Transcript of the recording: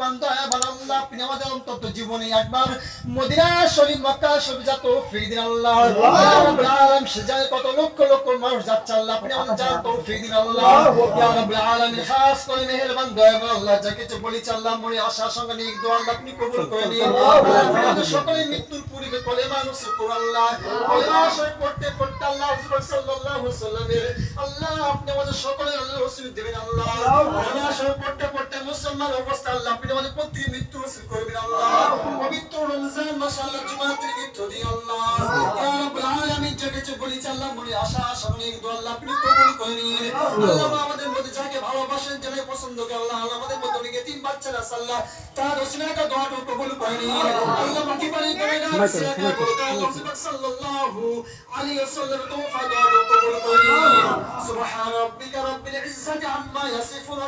মেহেরবান দয়াবান আল্লাহ আপনি আমাদের অন্তত জীবনে একবার মদিনা শরীফ মক্কা শরীফ যা তৌফিক দিন আল্লাহ ইয়া রাব্বুল আলামিন সেজায় কত লক্ষ লক্ষ মানুষ যাচ্ছে আল্লাহ আপনি আমাদের যা তৌফিক দিন আল্লাহ ইয়া রাব্বুল আলামিন খাস করে মেহেরবান দয়াবান আল্লাহ যা কিছু বলেছি আল্লাহ মনে আশা সঙ্গে নিক দোয়া আল্লাহ আপনি কবুল করে নিন আমাদের সকলের মৃত্যুর পূর্বে কলেমা নসিব করুন আল্লাহ কলেমা শরীফ পড়তে পড়তে আল্লাহ রাসূল সাল্লাল্লাহু আলাইহি ওয়াসাল্লামের আল্লাহ আপনি আমাদের সকলের আল্লাহ রাসূল দিবেন আল্লাহ কলেমা শরীফ পড়তে পড়তে মুসলমান অবস্থা আল্লাহ আপনি আমাদের প্রতি মৃত্যু নসিব করবেন আল্লাহ পবিত্র রমজান মাস আল্লাহ জুমাতের মৃত্যু দিন আল্লাহ ইয়া রাব্বুল আলামিন যা কিছু বলেছি আল্লাহ মনে আশা সঙ্গে নিক দোয়া আল্লাহ আপনি কবুল করে নিন আল্লাহ আমাদের মধ্যে যাকে ভালোবাসেন যাকে পছন্দ করেন আল্লাহ আমাদের মধ্যে অনেক এতিম বাচ্চারা আল্লাহ তার ওসিলাটা দোয়াটা কবুল করে নিন আল্লাহ মাটি পানি করে না সাল্লাল্লাহু আলাইহি ওয়াসাল্লাম তওফা দোয়াটা কবুল করে নিন সুবহান রাব্বিকা রাব্বিল ইজ্জাতি আম্মা ইয়াসিফুন